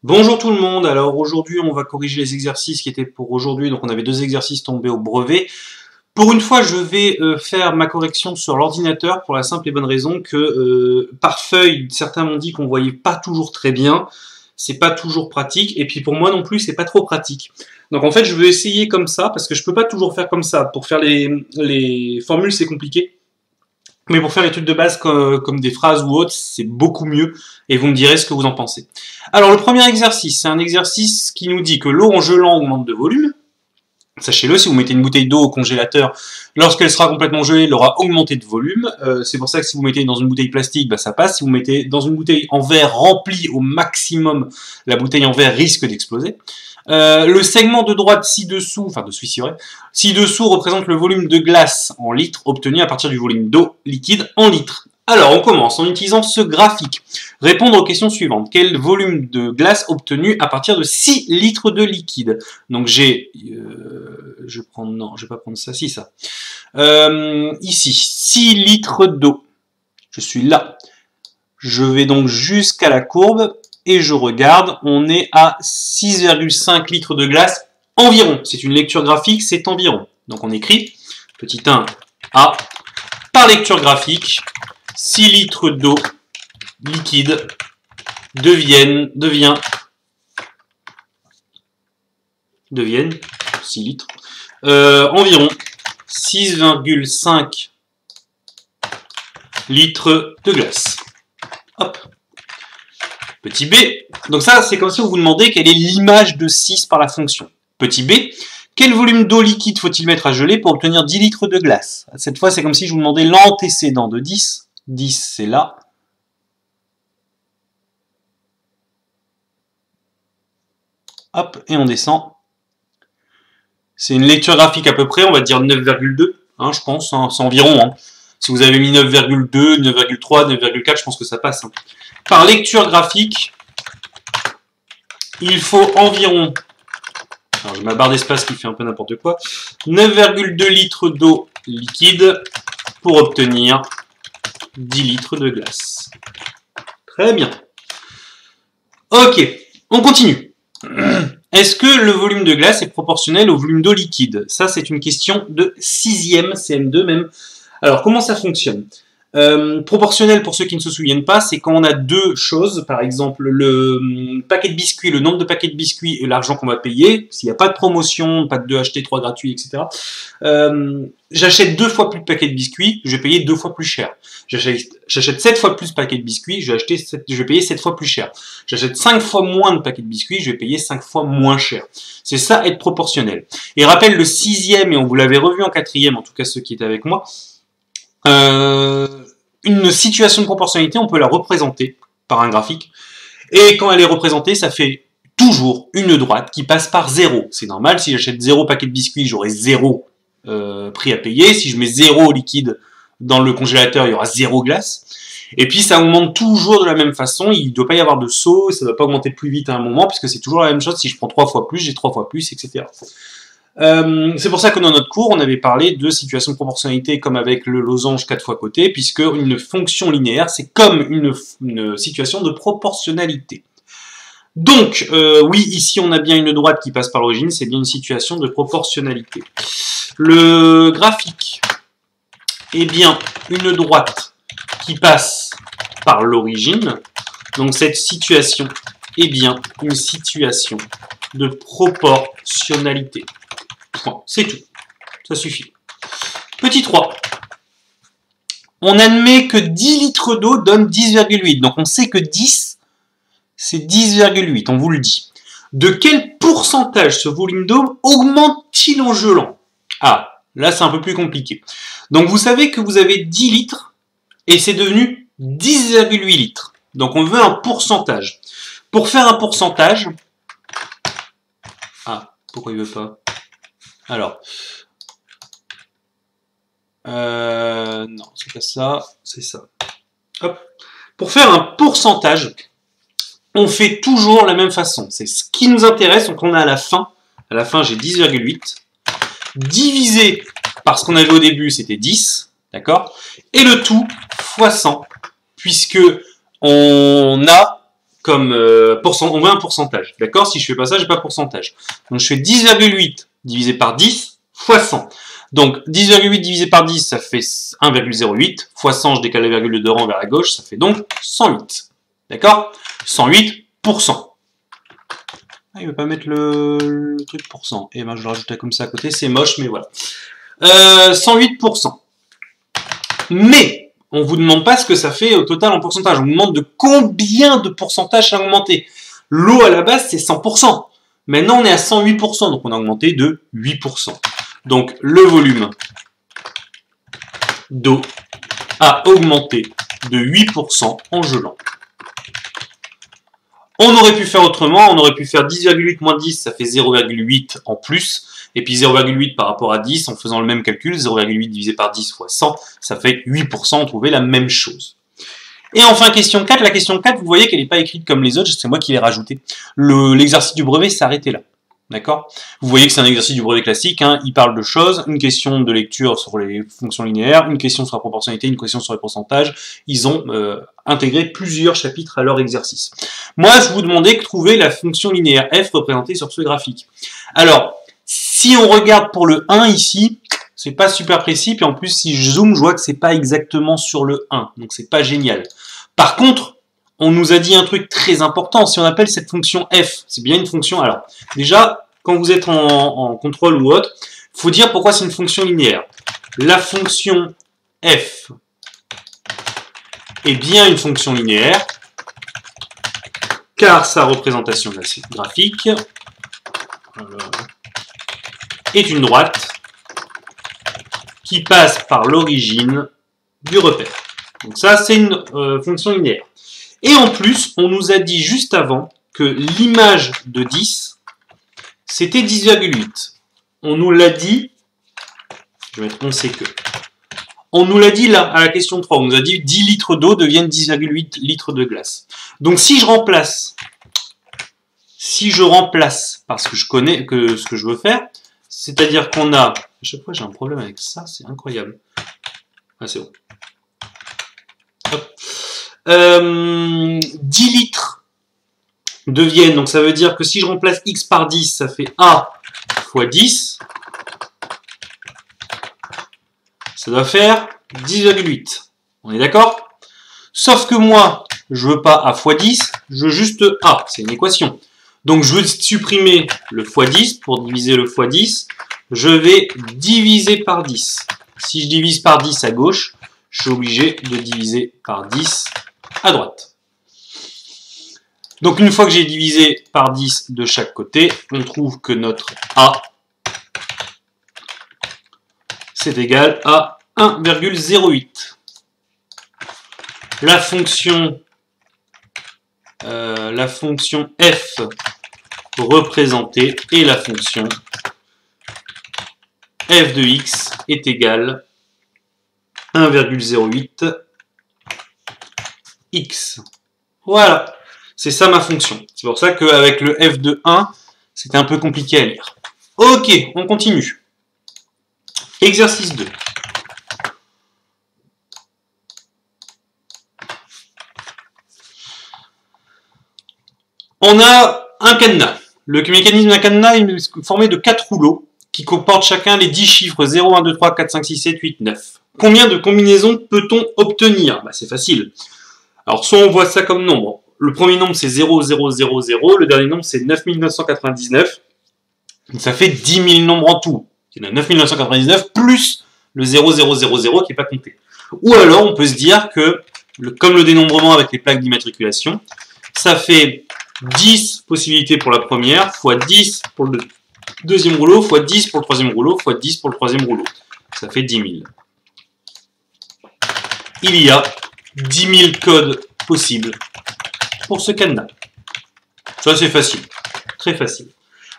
Bonjour tout le monde, alors aujourd'hui on va corriger les exercices qui étaient pour aujourd'hui, donc on avait deux exercices tombés au brevet. Pour une fois je vais faire ma correction sur l'ordinateur pour la simple et bonne raison que par feuille, certains m'ont dit qu'on voyait pas toujours très bien, c'est pas toujours pratique, et puis pour moi non plus c'est pas trop pratique. Donc en fait je vais essayer comme ça, parce que je peux pas toujours faire comme ça, pour faire les formules c'est compliqué. Mais pour faire les trucs de base comme des phrases ou autres, c'est beaucoup mieux, et vous me direz ce que vous en pensez. Alors le premier exercice, c'est un exercice qui nous dit que l'eau en gelant augmente de volume. Sachez-le, si vous mettez une bouteille d'eau au congélateur, lorsqu'elle sera complètement gelée, elle aura augmenté de volume. C'est pour ça que si vous mettez dans une bouteille plastique, bah, ça passe. Si vous mettez dans une bouteille en verre remplie au maximum, la bouteille en verre risque d'exploser. Le segment de droite ci-dessous, enfin de ci vrai, ci-dessous représente le volume de glace en litres obtenu à partir du volume d'eau liquide en litres. Alors on commence en utilisant ce graphique. Répondre aux questions suivantes. Quel volume de glace obtenu à partir de 6 litres de liquide? Donc j'ai... je vais prendre... Non, je vais pas prendre ça, si ça. Ici, 6 litres d'eau. Je suis là. Je vais donc jusqu'à la courbe. Et je regarde, on est à 6,5 litres de glace environ. C'est une lecture graphique, c'est environ. Donc on écrit, petit 1, A, par lecture graphique, 6 litres d'eau liquide deviennent 6 litres, environ 6,5 litres de glace. Hop. Petit b, donc ça c'est comme si on vous demandait quelle est l'image de 6 par la fonction. Petit b, quel volume d'eau liquide faut-il mettre à geler pour obtenir 10 litres de glace? Cette fois c'est comme si je vous demandais l'antécédent de 10. 10 c'est là. Hop, et on descend. C'est une lecture graphique à peu près, on va dire 9,2, hein, je pense, hein, c'est environ. Hein. Si vous avez mis 9,2, 9,3, 9,4, je pense que ça passe. Hein. Par lecture graphique, il faut environ, alors j'ai ma barre d'espace qui fait un peu n'importe quoi, 9,2 litres d'eau liquide pour obtenir 10 litres de glace. Très bien. Ok, on continue. Est-ce que le volume de glace est proportionnel au volume d'eau liquide? Ça, c'est une question de 6e, CM2 même. Alors, comment ça fonctionne? Proportionnel, pour ceux qui ne se souviennent pas, c'est quand on a deux choses, par exemple le paquet de biscuits, le nombre de paquets de biscuits et l'argent qu'on va payer, s'il n'y a pas de promotion, pas de 2 achetés, 3 gratuits, etc. J'achète 2 fois plus de paquets de biscuits, je vais payer 2 fois plus cher. J'achète 7 fois plus de paquets de biscuits, je vais payer 7 fois plus cher. J'achète 5 fois moins de paquets de biscuits, je vais payer 5 fois moins cher. C'est ça, être proportionnel. Et rappelle le 6e, et on vous l'avait revu en 4e, en tout cas ceux qui étaient avec moi, une situation de proportionnalité, on peut la représenter par un graphique. Et quand elle est représentée, ça fait toujours une droite qui passe par 0. C'est normal, si j'achète 0 paquet de biscuits, j'aurai 0 prix à payer. Si je mets 0 liquide dans le congélateur, il y aura 0 glace. Et puis ça augmente toujours de la même façon, il ne doit pas y avoir de saut, ça ne doit pas augmenter plus vite à un moment, puisque c'est toujours la même chose, si je prends 3 fois plus, j'ai 3 fois plus, etc. C'est pour ça que dans notre cours, on avait parlé de situation de proportionnalité comme avec le losange 4 fois côté, puisque une fonction linéaire, c'est comme une situation de proportionnalité. Donc, oui, ici on a bien une droite qui passe par l'origine, c'est bien une situation de proportionnalité. Le graphique est bien une droite qui passe par l'origine, donc cette situation est bien une situation de proportionnalité. C'est tout. Ça suffit. Petit 3. On admet que 10 litres d'eau donne 10,8. Donc on sait que 10, c'est 10,8. On vous le dit. De quel pourcentage ce volume d'eau augmente-t-il en gelant? Ah, là c'est un peu plus compliqué. Donc vous savez que vous avez 10 litres et c'est devenu 10,8 litres. Donc on veut un pourcentage. Pour faire un pourcentage... Ah, pourquoi il veut pas? Alors, non, c'est pas ça, c'est ça. Hop. Pour faire un pourcentage, on fait toujours la même façon. C'est ce qui nous intéresse, donc on a à la fin j'ai 10,8, divisé par ce qu'on avait au début, c'était 10, d'accord? Et le tout fois 100, puisque on a comme on veut un pourcentage. D'accord? Si je fais pas ça, j'ai pas pourcentage. Donc je fais 10,8 divisé par 10 fois 100. Donc 10,8 divisé par 10, ça fait 1,08. Fois 100, je décale la virgule de 2 rangs vers la gauche, ça fait donc 108. D'accord? 108%. Ah, il veut pas mettre le truc pour cent. Et ben je le rajouterai comme ça à côté, c'est moche, mais voilà. 108%. Mais on vous demande pas ce que ça fait au total en pourcentage. On vous demande de combien de pourcentage ça a augmenté. L'eau à la base c'est 100%. Maintenant on est à 108%, donc on a augmenté de 8%. Donc le volume d'eau a augmenté de 8% en gelant. On aurait pu faire autrement, on aurait pu faire 10,8 moins 10, ça fait 0,8 en plus, et puis 0,8 par rapport à 10, en faisant le même calcul, 0,8 divisé par 10 fois 100, ça fait 8%, on trouvait la même chose. Et enfin, question 4, la question 4, vous voyez qu'elle n'est pas écrite comme les autres, c'est moi qui l'ai rajoutée. L'exercice du brevet s'arrêtait là. D'accord? Vous voyez que c'est un exercice du brevet classique, hein, il parle de choses, une question de lecture sur les fonctions linéaires, une question sur la proportionnalité, une question sur les pourcentages. Ils ont intégré plusieurs chapitres à leur exercice. Moi, je vous demandais de trouver la fonction linéaire f représentée sur ce graphique. Alors, si on regarde pour le 1 ici, c'est pas super précis, puis en plus, si je zoome, je vois que c'est pas exactement sur le 1, donc c'est pas génial. Par contre, on nous a dit un truc très important, si on appelle cette fonction f, c'est bien une fonction, alors, déjà, quand vous êtes en contrôle ou autre, il faut dire pourquoi c'est une fonction linéaire. La fonction f est bien une fonction linéaire, car sa représentation graphique est une droite qui passe par l'origine du repère. Donc ça, c'est une fonction linéaire. Et en plus, on nous a dit juste avant que l'image de 10, c'était 10,8. On nous l'a dit, je vais mettre on sait que. On nous l'a dit là, à la question 3, on nous a dit 10 litres d'eau deviennent 10,8 litres de glace. Donc si je remplace par ce que je connais, ce que je veux faire, c'est-à-dire qu'on a, à chaque fois j'ai un problème avec ça, c'est incroyable. Ah c'est bon. Hop. 10 litres deviennent, donc ça veut dire que si je remplace x par 10, ça fait A fois 10. Ça doit faire 10,8. On est d'accord? Sauf que moi, je veux pas A fois 10, je veux juste A. C'est une équation. Donc je veux supprimer le fois 10. Pour diviser le fois 10, je vais diviser par 10. Si je divise par 10 à gauche, je suis obligé de diviser par 10 à droite. Donc une fois que j'ai divisé par 10 de chaque côté, on trouve que notre A, c'est égal à 1,08. La fonction f représentée et la fonction f de x est égale 1,08 x. Voilà, c'est ça ma fonction. C'est pour ça qu'avec le f de 1, c'était un peu compliqué à lire. Ok, on continue. Exercice 2. On a un cadenas. Le mécanisme d'un cadenas est formé de 4 rouleaux qui comportent chacun les 10 chiffres 0, 1, 2, 3, 4, 5, 6, 7, 8, 9. Combien de combinaisons peut-on obtenir? C'est facile. Alors, soit on voit ça comme nombre. Le premier nombre, c'est 0, 0, 0, 0. Le dernier nombre, c'est 9999. Donc, ça fait 10 000 nombres en tout. Il y en a 9999 plus le 0, 0, 0, 0 qui n'est pas compté. Ou alors, on peut se dire que, comme le dénombrement avec les plaques d'immatriculation, ça fait 10 possibilités pour la première, fois 10 pour le deuxième rouleau, fois 10 pour le troisième rouleau, fois 10 pour le troisième rouleau. Ça fait 10 000. Il y a 10 000 codes possibles pour ce cadenas. Ça, c'est facile. Très facile.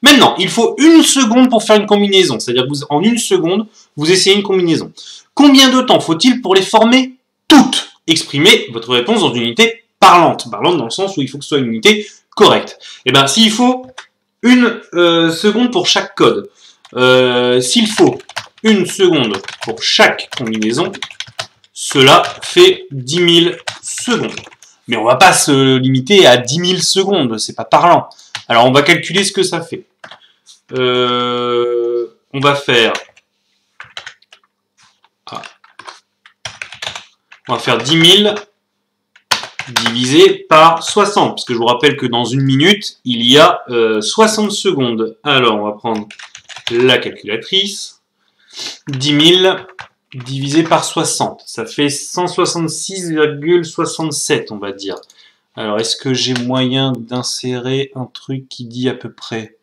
Maintenant, il faut 1 seconde pour faire une combinaison. C'est-à-dire que en 1 seconde, vous essayez une combinaison. Combien de temps faut-il pour les former toutes? Exprimez votre réponse dans une unité parlante. Parlante dans le sens où il faut que ce soit une unité correcte. Et bien, s'il faut 1 seconde pour chaque code, s'il faut 1 seconde pour chaque combinaison, cela fait 10 000 secondes. Mais on va pas se limiter à 10 000 secondes, c'est pas parlant. Alors on va calculer ce que ça fait. On va faire... On va faire 10 000 divisé par 60, puisque je vous rappelle que dans une minute, il y a 60 secondes. Alors, on va prendre la calculatrice. 10 000 divisé par 60, ça fait 166,67, on va dire. Alors, est-ce que j'ai moyen d'insérer un truc qui dit à peu près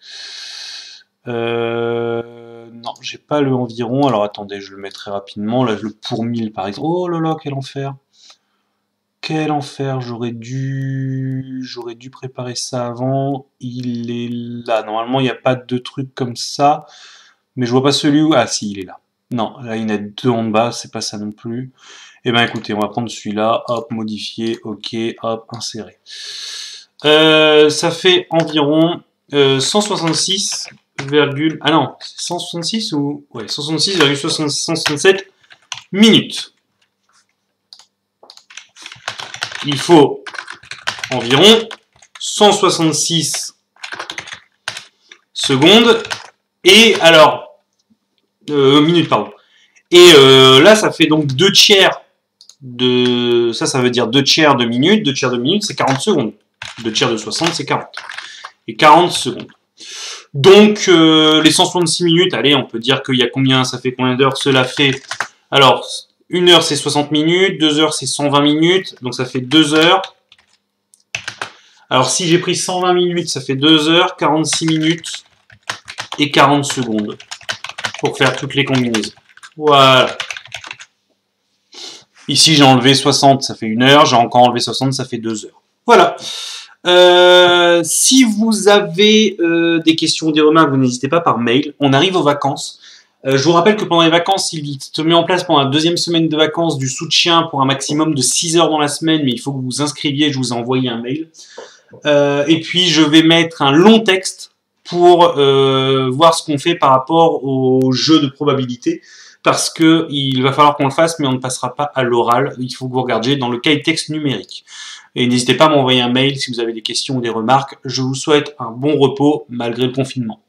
non, j'ai pas le environ. Alors, attendez, je le mettrai rapidement. Là, le pour 1000, par exemple. Oh là là, quel enfer! Quel enfer, j'aurais dû préparer ça avant. Il est là. Normalement, il n'y a pas de truc comme ça. Mais je vois pas celui où... Ah si, il est là. Non, là, il y en a deux en bas, c'est pas ça non plus. Eh ben écoutez, on va prendre celui-là. Hop, modifier, ok, hop, insérer. Ça fait environ 166, ah non, 166 ou... Ouais, 166,167 minutes. Il faut environ 166 secondes et alors minutes pardon. Et là ça fait donc 2 tiers de ça veut dire 2 tiers de minutes, 2 tiers de minutes c'est 40 secondes. 2 tiers de 60 c'est 40. Et 40 secondes. Donc les 166 minutes, allez, on peut dire qu'il y a combien, ça fait combien d'heures? Cela fait alors 1 heure c'est 60 minutes, 2 heures c'est 120 minutes, donc ça fait 2 heures. Alors si j'ai pris 120 minutes, ça fait 2 heures, 46 minutes et 40 secondes pour faire toutes les combinaisons. Voilà. Ici j'ai enlevé 60, ça fait 1 heure, j'ai encore enlevé 60, ça fait 2 heures. Voilà. Si vous avez des questions ou des remarques, vous n'hésitez pas par mail. On arrive aux vacances. Je vous rappelle que pendant les vacances, il se met en place pendant la 2e semaine de vacances du soutien pour un maximum de 6 heures dans la semaine, mais il faut que vous vous inscriviez, je vous ai envoyé un mail. Et puis je vais mettre un long texte pour voir ce qu'on fait par rapport au jeu de probabilité, parce que il va falloir qu'on le fasse, mais on ne passera pas à l'oral, il faut que vous regardiez dans le cahier texte numérique. Et n'hésitez pas à m'envoyer un mail si vous avez des questions ou des remarques. Je vous souhaite un bon repos malgré le confinement.